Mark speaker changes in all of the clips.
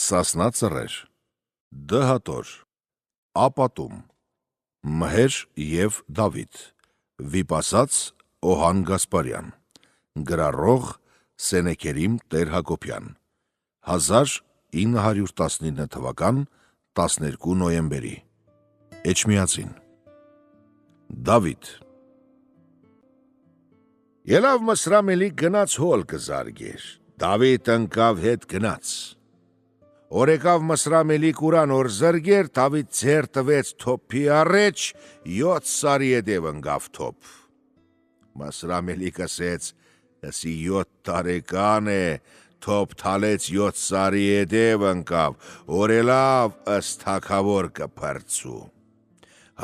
Speaker 1: Սասնա ծռեր, դհատոր, ապատում, Մհեր և Դավիթ, վիպասաց Օհան Գասպարյան, գրառող Սենեքերիմ Տեր-Հակոբյան, 1919 թվական 12 նոյեմբերի, Էջմիածին։ Դավիթ Ելավ Մսրամելի գնաց հոլ կզարգեր, Դավիթ ընկավ հետ գնաց։ Օրեկավ Մսրամելի կուրան օր զրգեր, Դավիթ ձեր տվեց թոփի առաջ, 7 սարի ետև ընկավ թոփ։ Մսրամելի կսեց, ասի 7 տարեկան է, թոփ թալեց 7 սարի ետև ընկավ, օրելավ ըստ թագավոր կփրծու։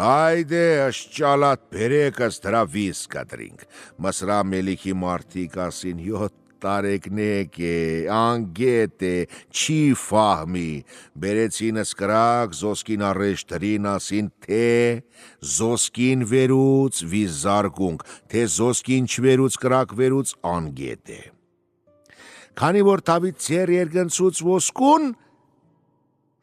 Speaker 1: Հայդե ըշճալատ բերեք ըստ դրա վիզ կտրինք։ Մսրամելիքի մարդիկ ասին 7 տարեկնեկ է, անգետ է, չի ֆահմի, բերեցին սկրակ, զոսկին առեջ դրին ասին, թե զոսկին վերուց վիզ զարգունք, թե զոսկին չվերուց կրակ վերուց անգետ է։ Քանի որ Դավիթ ձեր երկնցուց ոսկուն,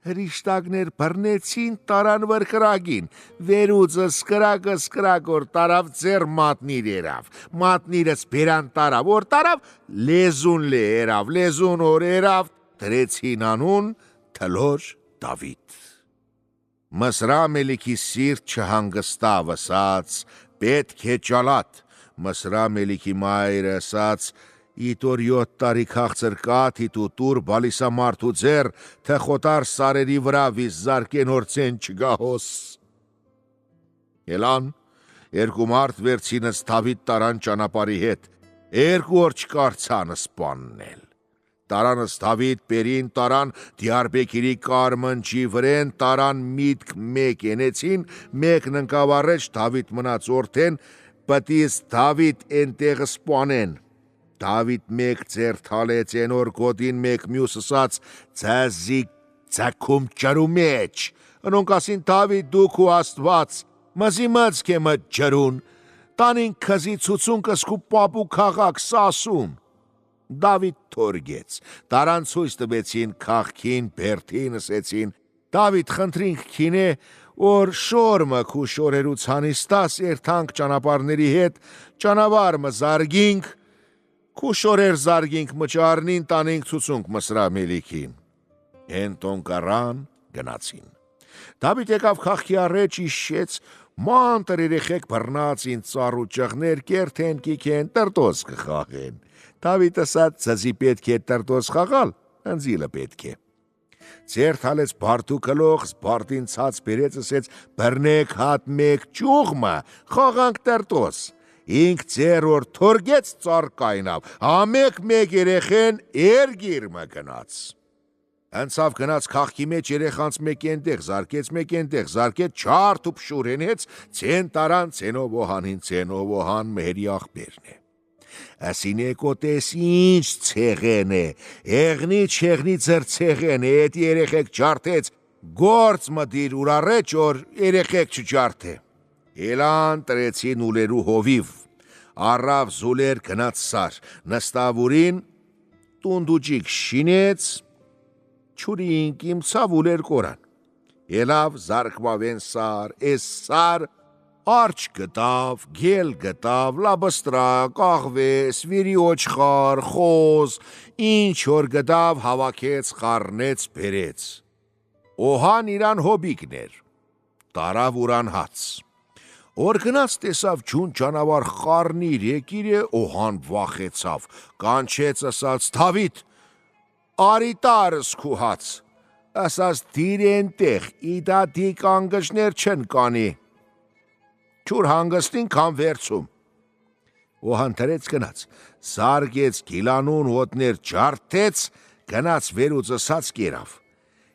Speaker 1: հրիշտակներ բռնեցին տարան վրկրագին, վերուծը սկրակ որ տարավ ձեր մատնիր երավ, մատնիրս բերան տարավ, որ տարավ լեզուն լե երավ, լեզուն որ երավ, դրեցին անուն թլոր Դավիթ։ Մսրամելիքի սիրտ չհանգստավ, ասաց, պետք է ճալատ, Մսրամելիքի մայրը ասաց, Իտոր 7 տարի քաղցր կաթիտ ու տուր բալիսամարդ ու ձեր, թե խոտար սարերի վրա վիզ զարկեն օրցեն չգահոս։ Ելան, երկու մարդ վերցինս Դավիթ տարան ճանապարհի հետ, երկու օր չկարծան սպաննել։ Տարանս Դավիթ բերին տարան Դիարբեկիրի կարմնջի վրեն, տարան միտք մեկ ենեցին, մեկն ընկավ առաջ, Դավիթ մնաց օրթեն, պտիս Դավիթ ենտեղ սպանեն։ Դավիթ մեկ ձեր թալեց են օր գոտին մեկ մյուս ասաց, ձեզի ձակում ջրու մեջ, ընոնք ասին Դավիթ դուք ու աստված, մզի մծ կե մտ ջրուն, տանին քզի ցուցուն կսկու պապու քաղաք սասուն։ Դավիթ թորգեց, տարան ցույց տվեցին քաղքին, բերթին ասեցին, Դավիթ խնդրինք քինե, որ շորմը քու շորերուց հանիստաս երթանք ճանապարհների հետ, ճանավարը զարգինք, քու շորեր զարգինք մճարնին տանինք ցուցունք Մսրամելիքին։ Հենտոն կարան գնացին։ Դավիթ եկավ քաղքի առաջ իշեց, մանտր երեխեք բռնածին ծառու ճղներ կերթեն կիքեն տրտոս կխաղեն։ Դավիթ ասաց, ձեզի պետք է տրտոս խաղալ, ընձիլը պետք է։ Ձեր թալեց բարդու կլող, զբարդին ցած բերեց ասեց, բռնեք հատ մեկ ճուղմը, խաղանք տրտոս։ Ինք ձեր որ թորգեց ծառ կայնավ, ամեկ մեկ երեխեն երգիրմը գնաց։ Հնցավ գնաց քաղքի մեջ երեխանց մեկ ենտեղ, զարկեց մեկ ենտեղ, զարկեց չարդ ու փշուրենեց, ցեն տարան ցենով օհան մհերի աղբերն է։ Ասին եկոտես ինչ ցեղեն է, եղնի չեղնի ձեր ցեղեն է, էդ երեխեք ջարդեց, գործ մդիր ուր առաջ որ երեխեք չջարդե։ Ելան տրեցին ուլերու հովիվ, առավ զուլեր գնաց սար, նստավուրին տունդուջիկ շինեց, չուրին կիմցավ ուլեր կորան։ Ելավ զարկվավեն սար, էս սար արջ գտավ, գել գտավ, լաբստրա, կաղվե, սվիրի ոչխար, խոզ, ինչ որ գտավ հավաքեց, խառնեց, բերեց։ Օհան իրան հոբիկներ, տարավ ուրան հաց։ Որ գնաց տեսավ ջուն ճանավար խառնիր եկիր է, Օհան վախեցավ, կանչեց ասաց, Դավիթ, արի տարս քու հաց, ասաց դիրեն տեղ, իդա դիկ անգշներ չն կանի, չուր հանգստին կան վերցում։ Օհան տրեց գնաց, զարգեց գիլանուն հոտներ ջարդեց, գնաց վերուց ասաց կերավ։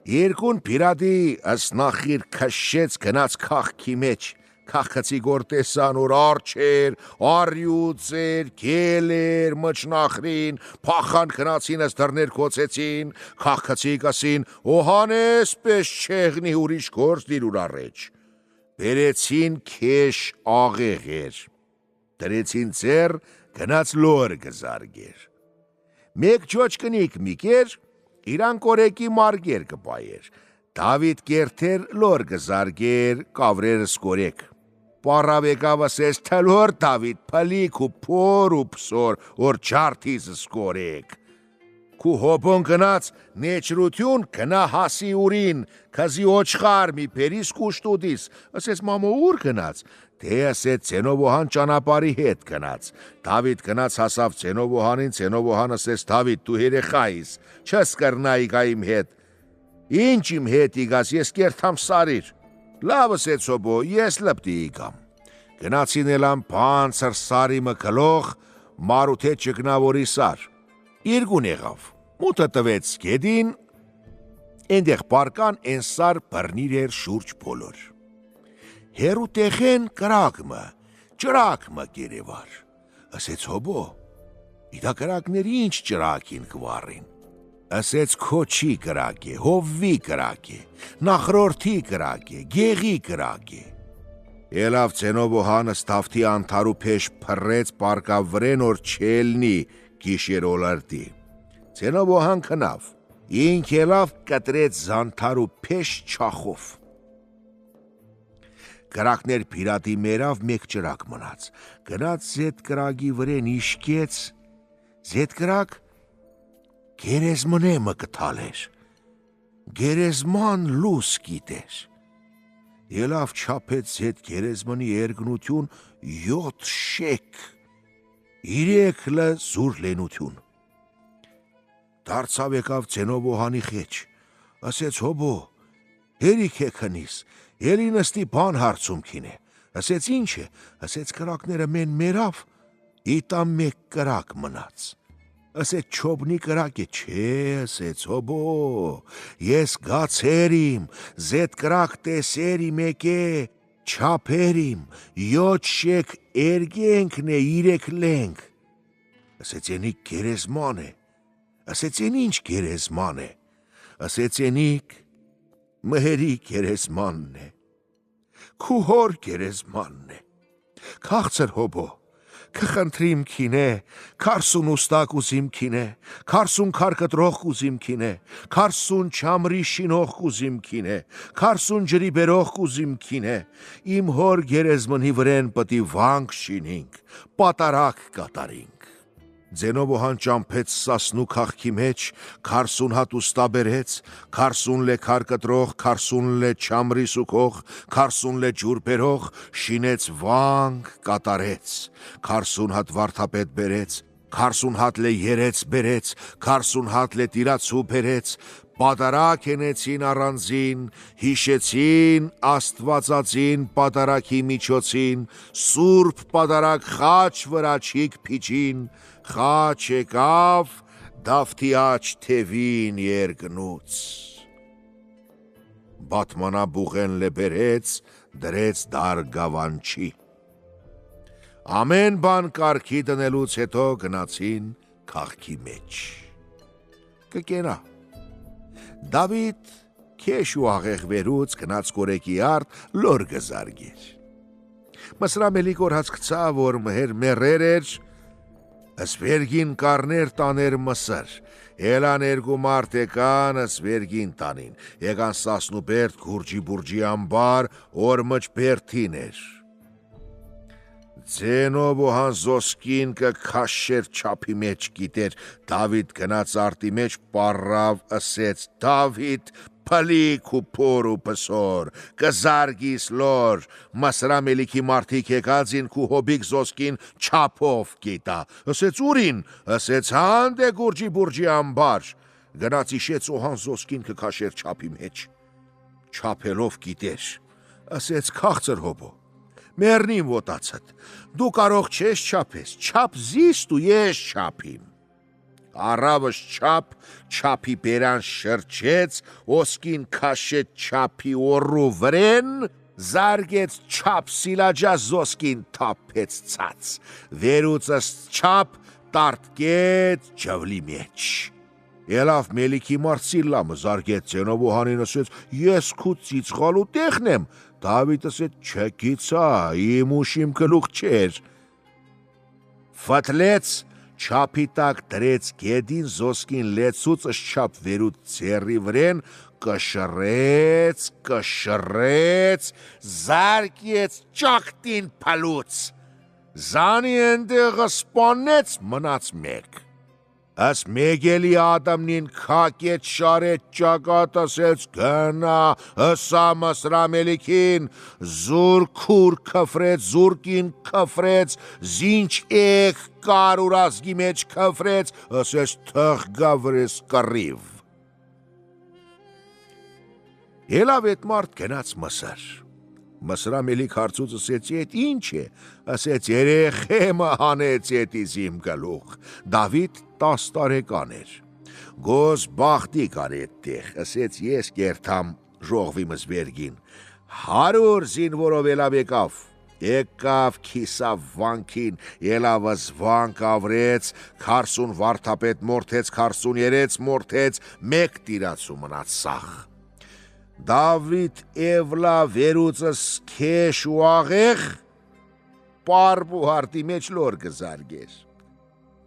Speaker 1: Երկուն պիրադի ասնախիր քշեց գնաց քաղքի մեջ, քաղքացի գործեսան որ արջեր, արյուծեր, գելեր, մճնախրին, փախան քնացին ըս դռներ կոցեցին, քաղքացի կասին, Օհանես պես չեղնի ուրիշ գործ դիր ուր առաջ։ Բերեցին քեշ աղեղեր, դրեցին ձեր գնաց լոր գզարգեր։ Մեկ ջոճկնիկ միկեր, իրան կորեկի մարգեր կպայեր, Դավիթ կերթեր լոր կզարգեր կավրերս կորեք, պարավ եկավ ասես թլոր Դավիթ պլիք ու փոր ու պսոր, որ չարթիզս կորեք, Քու հոբոն գնաց նեչրություն գնա հասի ուրին, քազի ոչխար մի պերիս կուշտուդիս, ասես մամո ուր գնաց, թե ասեց Ցենովոհան ճանապարհի հետ գնաց, Դավիթ գնաց հասավ Ցենովոհանին, Ցենովոհան ասեց Դավիթ դու երեխա ես, չես կրնայի գա իմ հետ, ինչ իմ հետ իկաս ես կերթամ սարիր, լավ ասեց հոբո, ես լպտի իկամ, գնացին էլամ բանցր սարի մկլող, մարութե ճգնավորի սար, Իրգուն եղավ, մութը տվեց գեդին, ենդեղ պարկան են սար բրնիր էր շուրջ բոլոր, հերու տեխեն կրակմը, ճրակմը գերևար, ասեց հոբո, իդա կրակների ինչ ճրակին կվարին, ասեց քոչի կրակ է, հովվի կրակ է, նախրորդի կրակ է, գեղի կրակ է, ելավ Ցենովոհանը ստավթի անթարու պեշ պրեց պարկավրեն որ չելնի գիշեր օլարտի, Ցենովոհան քնավ, ինք ելավ կտրեց զանթարու պեշ չախով, կրակներ պիրատի մերավ մեկ ճրակ մնաց, գնաց զետ կրագի վրեն իշկեց, զետ կրակ գերեզմնեմը կթալեր, գերեզման լուս գիտեր, ելավ չապեց զետ գերեզմնի երգնություն 7 շեք, 3 լը զուր լենություն, դարձավ եկավ Ցենովոհանի խեչ, ասեց հոբո, հերիք է քնիս, ելի նստի բան հարցում քին է, ասեց ինչ է, ասեց կրակները մեն մերավ, իտա մեկ կրակ մնաց, ասեց չոբնի կրակ է, չէ, ասեց հոբո, ես գացերիմ, զետ կրակ տեսերի մեկ է, չապերիմ, 7 շեք երգենքն է 3 լենք, ասեց ենիք գերեզման է, ասեց են ինչ գերեզման է, ասեց ենիք մհերի գերեզմանն է, քու հոր գերեզմանն է, քաղցր հոբո, կխնդրիմ քին է, 40 ուստակ ուզիմ քին է, 40 քարկտրող կուզիմ քին է, 40 չամրի շինող կուզիմ քին է, 40 ջրի բերող կուզիմ քին է, իմ հոր գերեզմնի վրեն պտի վանք շինինք, պատարակ կատարինք, Ցենովոհան ճամփեց սասնու քաղքի մեջ, 40 հատ ուստա բերեց, 40 լե քարկտրող, 40 լե չամրի սուքող, 40 լե ջուր բերող, շինեց վանք կատարեց, 40 հատ վարդապետ բերեց, 40 հատ լե երեց բերեց, 40 հատ լե տիրացու բերեց, պատարակ ենեցին առանձին, հիշեցին աստվածածին պատարակի միջոցին, սուրբ պատարակ խաչ վրաչիկ փիչին, խաչ եկավ, դավթի աչ թևին երգնուց, բատմանաբուղեն լե բերեց, դրեց դար գավանչի, ամեն բան կարգի դնելուց հետո գնացին քաղքի մեջ, կկենա, Դավիթ քեշ ու աղեղվերուց գնաց կորեկի արդ լոր գզարգեր, մսրամելի կորհաց կցա, որ մհեր մերեր էր, ասվերգին կարներ տաներ մսր, ելան երգու մարդ եկան ասվերգին տանին, եկան սասնուբերդ գուրջի բուրջի ամբար, որ մջ բերդին էր, Ցենովոհան զոսկին կքաշեր չապի մեջ գիտեր, Դավիթ գնաց արտի մեջ պարավ ասեց, Դավիթ պլիք ու փոր ու պսոր, կզարգիս լոր, մասրամելիքի մարդիկ եկածին քու հոբիկ զոսկին չապով գիտա, ասեց ուրին, ասեց հանդ է գուրջի բուրջի ամբար, գնաց իշեց օհան զոսկին կքաշեր չապի մեջ, չապելով գիտեր, ասեց քաղցր հոբո, մերնիմ ոտացդ, դու կարող չես չապես, չապ զիստ ու ես չապիմ, առավս չապ, չապի բերան շրջեց, ոսկին քաշեց չապի օրու վրեն, զարգեց չապ սիլաջա զոսկին թապեց ցած, վերուծս չապ տարտկեց ջվլի մեջ, ելավ մելիքի մարսիլամը զարգեց Ցենովոհանին ասեց, ես քու ծիծխալու տեխնեմ, Դավիթ ասեց, չգիցա, իմ ուշիմ գլուխ չեր, ֆտլեց չապիտակ դրեց գեդին զոսկին լեցուց ըշչապ վերուտ ձերի վրեն, կշռեց, զարկեց ճակտին փալուց, զանի ընդեղը սպանեց, մնաց մեկ։ Աս մեգելի ադամնին քակեց շարեց ճակատ ասեց գնա հսա Մսրամելիքին զուր քուր քֆրեց զուրկին քֆրեց զինչ էք կարուր ազգի մեջ քֆրեց ասեց թղ գավրես կռիվ Ելավ էդ մարդ գնաց Մսր Մսրամելիք հարցուց ասեց էդ ինչ է ասեց երեխեմը հանեց էդից իմ գլուխ Դավիթ 10 տարեկան էր Գոզ բախտի կար էդտեղ ասեց ես կերթամ ժողվիմս վերգին 100 զինվորով ելավ եկավ քիսավ վանքին ելավս վանք ավրեց 40 վարդապետ մորթեց 43 մորթեց մեկ տիրացու մնաց սախ Դավիթ էվլա վերուծս քեշ ու աղեղ պարբ ու հարտի մեջ լոր կզարգեր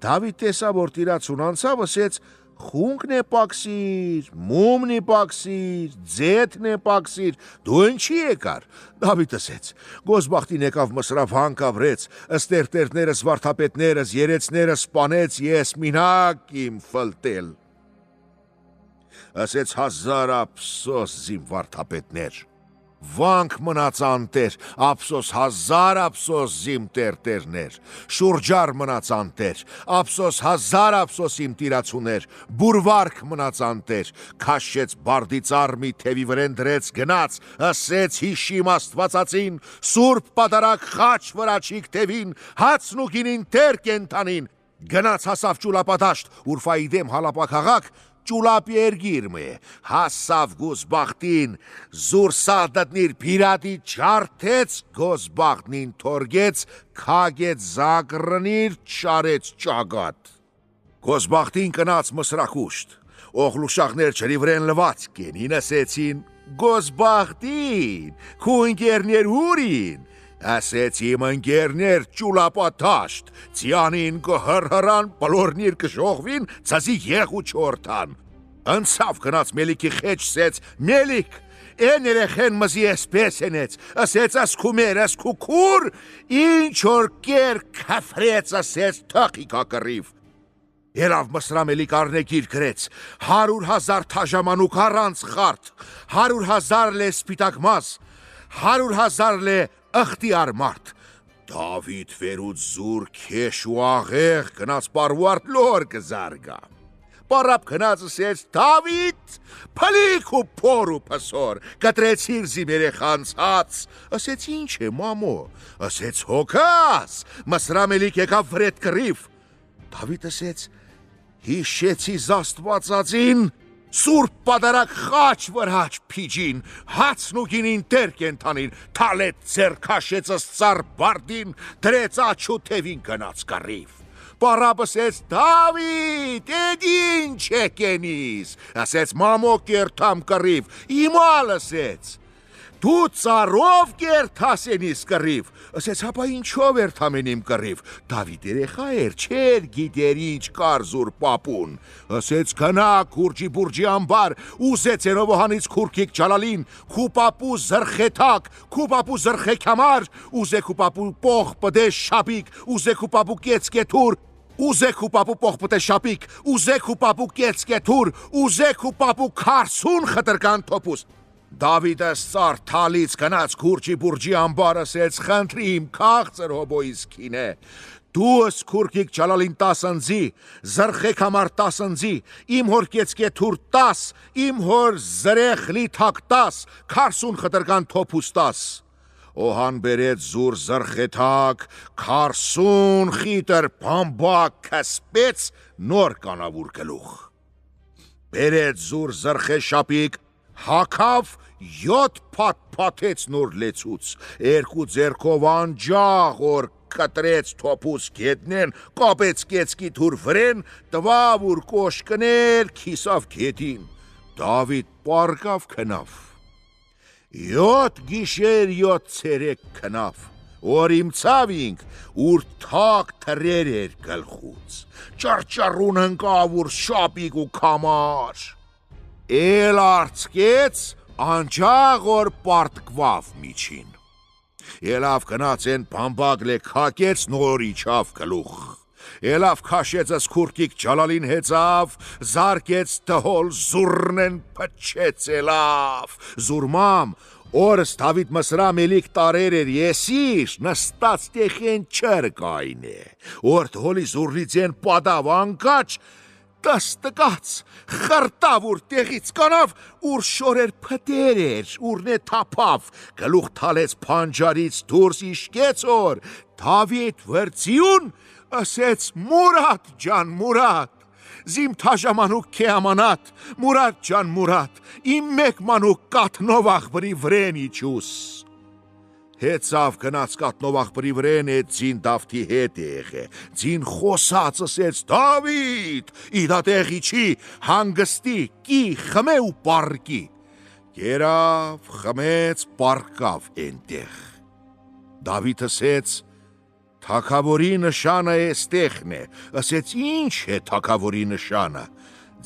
Speaker 1: Դավիթ տեսավ որ տիրացուն անցավ ասեց խունկն է պակսիր մումն է պակսիր ձեթն է պակսիր դու ինչի եկար Դավիթ ասեց գոզբախտին եկավ Մսրա վանք ավրեց ըստերտերներս վարդապետներս երեցներս սպանեց ես մինակ իմ ֆլտել Ասեց 1000 ափսոս զիմ վարդապետներ Վանք մնաց անտեր ափսոս 1000 ափսոս զիմ տերտերներ շուրջար մնաց անտեր ափսոս 1000 ափսոս իմ տիրացուներ բուրվարք մնաց անտեր քաշեց բարդից արմի թևի վրեն դրեց գնաց ասեց հիշիմ աստվածածին սուրբ պատարակ խաչ վրաչիկ թևին հացն ու գինին տեր կենթանին գնաց հասավ ճուլապադաշտ ուրֆայի դեմ հալապա քաղաք Ճուլապի երգիրմը, հասավ գոզբախտին, զուր սադատնիր պիրատի չարթեց, գոզբախտնին թորգեց, կագեց զագրնիր, չարեց ճագատ։ Գոզբախտին կնաց մսրակուշտ, օղլուշաղներ չրի վրեն լված կենին ասեցին, գոզբախտին, քու ընկերներ հուրին, ասեց իմ ընկերներ ճուլապատաշտ, ծյանին կհրհրան, պլորնիր կժողվին, ծազի եղու չորդան։ Ընցավ կնաց մելիքի խեչսեց, մելիք, են երեխեն մզի էսպես ենեց, ասեց ասկու մեր, ասկու կուր, ինչ որ կեր կફրեց, ասեց թղիկա կռիվ։ Ելավ Մսրամելիք արնեգիր գրեց, 100,000 թաժամանուկ առանց խարդ, 100,000 լե սպիտակ մազ, 100,000 լե ըխտիար մարդ, Դավիթ վերուց զուր քեշ ու աղեղ կնաց պարվարդ լոր կզարգա, պարապ կնաց ասեց Դավիթ, պլիք ու պոր ու պսոր, կտրեցիր զիմ երեխանց ասեց ինչ է մամո, ասեց հոգաս, Մսրամելիք եկավ վրետ կռիվ, Դավիթ ասեց հիշեցի զաստվածածին, Սուրբ պատարակ խաչ վրաչ պիջին, հացն ու գինին տեր կենթանին, թալեց ձեր քաշեցս ծար բարդին, դրեց աչու թևին գնաց կռիվ։ Պարապ ասեց Դավիթ, էդ ինչ եկենիս, ասեց մամո կերթամ կռիվ, իմալ ասեց, դու ծարով կերթասենիս կռիվ, ասեց հապա ինչով երթամեն իմ կռիվ, Դավիթ երեխա էր, չեր գիտեր ինչ կար զուր պապուն, ասեց կնա քուրջի բուրջի ամբար, ուզեց երովոհանից քուրքիկ ճալալին, քու պապու զրխետակ, քու պապու զրխեքամար, ուզե քու պապու պող պդեշ շապիկ, ուզե քու պապու կեցկեթուր, ուզե քու պապու պող պտե շապիկ, ուզե քու պապու կեցկեթուր, ուզե քու պապու քարսուն խտրկան թոպուս, Դավիթս ծար թալից կնաց քուրջի բուրջի ամբար ասեց խնդրիմ քաղցր հոբոյիս քինե դու ըս քուրքիկ ճալալին 10 ընձի զրխեք համար 10 ընձի իմ հոր կեցկեթուր 10 իմ հոր զրեխ լիթակ 10 քարսուն խտրկան թոփուս 10 Օհան բերեց զուր զրխետակ քարսուն խիտր բամբակ կսպեց նոր կանավուր գլուխ բերեց զուր զրխե շապիկ Հակավ 7 փաթփաթեց նոր լեցուց, երկու ձերքով անջաղ որ կտրեց թոփուս գետնեն, կապեց կեցկի թուր վրեն, տվավ ուր կոշկներ, քիսավ գետին, Դավիթ պարկավ քնավ, 7 գիշեր 7 ցերեկ քնավ, որ իմցավինք, ուր թակ թրեր էր գլխուց, ճարճարուն ընկավ ուր շապիկ ու կամար, էլ արցկեց անջաղ որ պարտկվավ միջին, ելավ գնաց են բամբակ լե կակեց նոր իչավ գլուխ, ելավ կաշեցս քուրկիկ ջալալին հեծավ, զարկեց տհոլ զուրնեն պչեց ելավ, զուրմամ, օրս Դավիթ Մսրամելիք տարեր էր եսիր, նստած տեխեն չր կայն է, որ թոլի զուրնից են պադավ անկաչ, տստկաց, խրտավ ուր տեղից կանավ, ուր շորեր պտեր էր, ուրն է թապավ, գլուխ թալեց պանջարից դուրս իշկեց որ, Դավիթ վրծիուն, ասեց Մուրադ ջան Մուրադ, զիմ թաժամանուկ քե ամանատ, Մուրադ ջան Մուրադ, իմ մեկ մանուկ կատնով աղբրի վրեն իչուս, հեցավ գնաց կատնով աղբրի վրեն է ձին Դավթի հետ եղե, ձին խոսած ասեց Դավիթ, իդա տեղի չի, հանգստի, կի, խմե ու պարկի, երավ, խմեց, պարկավ ենտեղ, Դավիթ ասեց Թագավորի նշանը էստեղն է, ասեց ինչ է թագավորի նշանը,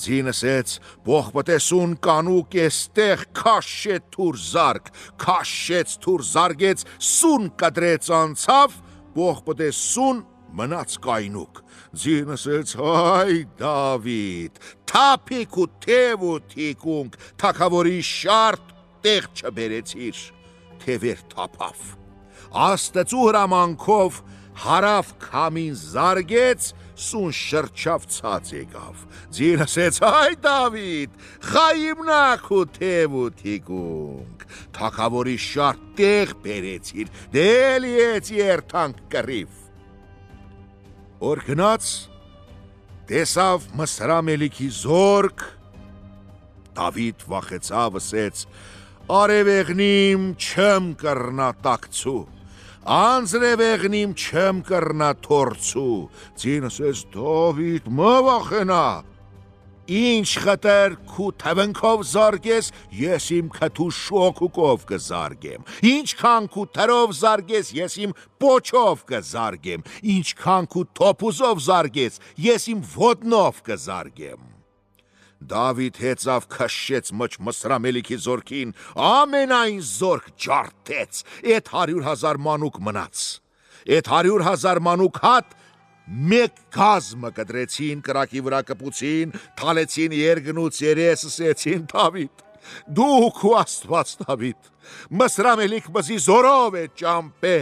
Speaker 1: ձին ասեց բողբտեսուն կանուկ էստեղ կաշեց թուր զարգ, կաշեց թուր զարգեց, սուն կդրեց անցավ, բողբտեսուն մնաց կայնուկ, ձին ասեց հայ Դավիթ, թապիկ ու թև ու թիկունք, թագավորի շարտ տեղ չբերեցիր, թևեր թապավ, աստծու հրամանքով հարավ կամին զարգեց, սուն շրջավ ցած եկավ, ձին ասեց հայ Դավիթ, խայիմնակ ու թև ու թիկունք, թագավորի շարտ տեղ բերեցիր, դելի էց երթանք կռիվ, որ գնաց, տեսավ Մսրամելիքի զորք, Դավիթ վախեցավ ասեց, արևեղնիմ չեմ կռնա տակցու, Անձրևեղնիմ չեմ կռնա թորցու, ձին ասեց Դավիթ մը վախենա, ինչ խտեր քու թվնքով զարգես, ես իմ քթու շոքուկով կզարգեմ, ինչքան քու թրով զարգես, ես իմ պոչով կզարգեմ, ինչքան քու թոփուզով զարգես, ես իմ ոտնով կզարգեմ, Դավիթ հեծավ քաշեց մջ Մսրամելիքի զորքին, ամենայն զորք ջարդեց, էդ 100,000 մանուկ մնաց, էդ 100,000 մանուկ հատ, մեկ գազմը կդրեցին, կրակի վրա կպուցին, թալեցին երգնուց երես, ասեցին Դավիթ, դուք ու աստված Դավիթ, Մսրամելիք բզի զորով է ճամպե,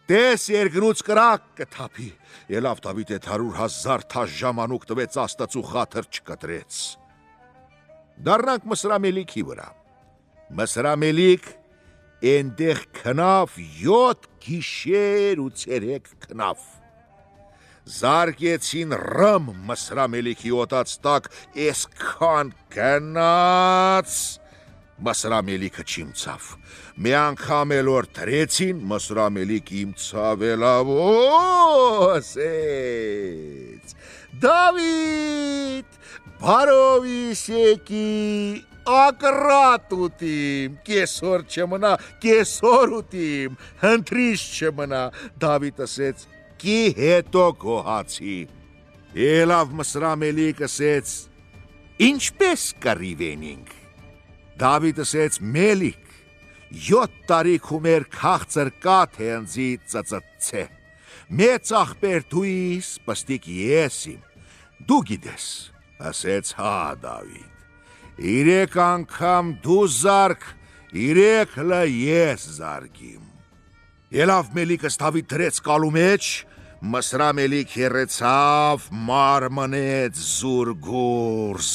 Speaker 1: Տես երգնուց կրակ կթապի, ելավ Դավիթ էդ 100,000 թաժամանուկ տվեց աստծու խաթր չկտրեց, դարնանք Մսրամելիքի վրա, Մսրամելիք ենտեղ կնավ 7 գիշեր ու ցերեկ կնավ, զարգեցին ռմ Մսրամելիքի օտած տակ, էսքան կնաց, Մսրամելիքը չիմցավ, մի անգամ էլ որ դրեցին, Մսրամելիք իմցավ ելավ, ասեց, Դավիթ, բարովիս եկի, ակրատ ուտիմ, կեսոր չմնա, կեսոր ուտիմ, հնտրիշ չմնա, Դավիթ ասեց, կի հետո գոհացի, ելավ Մսրամելիք ասեց, ինչպես կռիվենինք, Դավիթ ասեց Մելիք, 7 տարի քումեր քաղցր կաթ հենձի ծծծե, մեծ աղբեր դուիս, պստիկ եսիմ, դու գիտես, ասեց հա Դավիթ, 3 անգամ դու զարգ, 3 լը ես զարգիմ, ելավ Մելիքս Դավիթ դրեց կալու մեջ, Մսրամելիք հեռեցավ, մարմնեց զուրգուրս,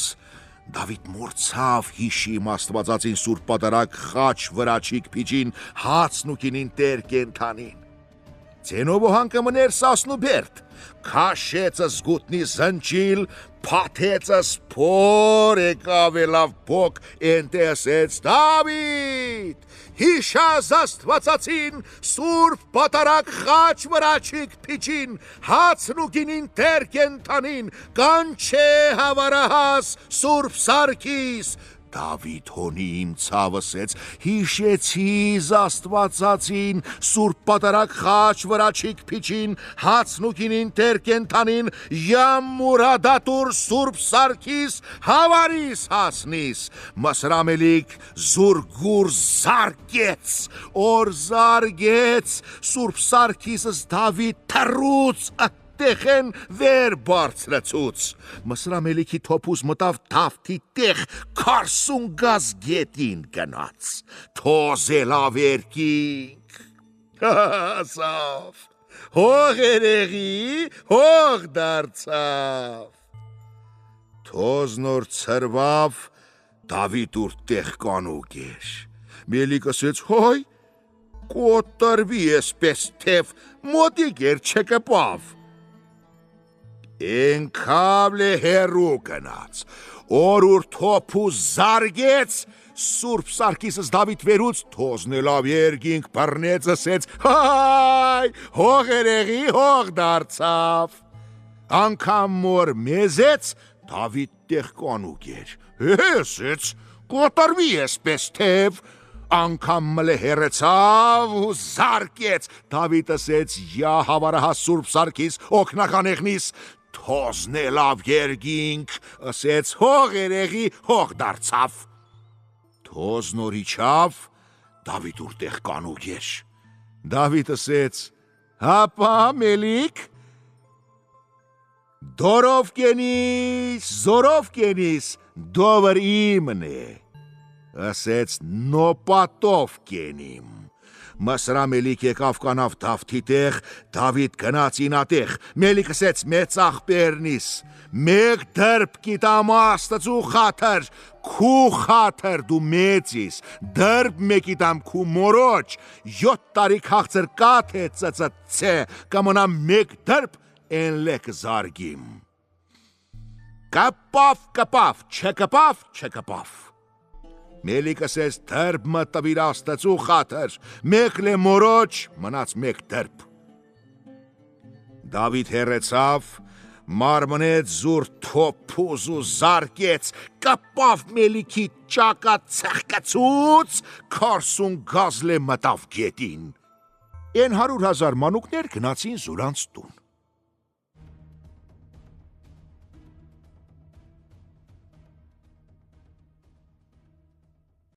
Speaker 1: Դավիթ մորցավ հիշիմ աստվածածին սուրբ պատարակ խաչ վրաչիկ պիջին հացն ու կինին տեր կենթանին, Ձենով հանկը մներ սասնուբերդ, քաշեցը զգուտնի զնջիլ, փաթեցը սփոր եկավ ելավ փոք, ենտե ասեց Դավիթ, հիշազ աստվածածին, սուրբ պատարակ խաչ վրաչիկ պիջին, հացն ու գինին տեր կենթանին, կանչե հավարահաս սուրբ սարքիս, Դավիթ հոնի իմ ցավսեց, հիշեցի Աստվածածին, Սուրբ պատարակ խաչ վրաչիկ փիչին, հացնուկինին տեր կենթանին, Յամ մուրադատուր Սուրբ Սարգիս, հավարիս հասնիս, Մասրամելիք զուրգուր զարգեց, օր զարգեց, Սուրբ Սարգիսս Դավիթ թռուց, Տեխեն վեր բարձրացուց, Մասրամելիքի թոփուս մտավ Դավթի տեղ, 40 գազ գետին գնաց, թոզելով երկինք, ասավ, հող երեղի, հող դարձավ, թոզնոր ծրվավ, Դավիթ ուր տեղ կանուկ էր, Մելիք ասեց, հայ, կոտրվի էսպես թև, մոտիկ էր չկպավ, Ենքավլե հերու գնաց, օրուր թոփու զարգեց, Սուրբ Սարգիսս Դավիթ վերուց, թոզնելով երկինք բռնեց, ասեց, հայ, հող երեղի, հող դարձավ, անգամ մոր մեզեց, Դավիթ տեղ կանուկ էր, ասեց, կոտրվի էսպես թև, անգամ մլե հեռեցավ ու զարկեց, Դավիթ ասեց, յա հավարահա Սուրբ Սարգիս, օգնական եղնիս, թոզնելով երկինք, ասեց, հող երեղի, հող դարձավ, թոզնոր իջավ, Դավիթ ուր տեղ կանուկ էր, Դավիթ ասեց, հապա Մելիք, դորով կենիս, զորով կենիս, դովր իմն է, ասեց, նոպատով կենիմ, Մասրամելիք եկավ կանավ Դավթի տեղ, Դավիթ գնաց ինատեղ, Մելիք ասեց, մեծ աղբերնիս, մեկ դրբ գիտամ Աստծու խաթր, քու խաթր դու մեծիս, դրբ մեկ գիտամ քու մորոջ, 7 տարի քաղցր կաթ է ծծծե, կմնամ մեկ դրբ են լեք զարգիմ, կպավ, չկպավ, Մելիք ասեց, դրբ մը տվիր Աստծու խաթր, մեկ լե մորոջ, մնաց մեկ դրբ, Դավիթ հեռեցավ, մարմնեց զուր թոփուզ ու զարկեց, կպավ Մելիքի ճակա ցեղկացուց, 40 գազ լե մտավ գետին, Են 100,000 մանուկներ գնացին զուրանց տուն,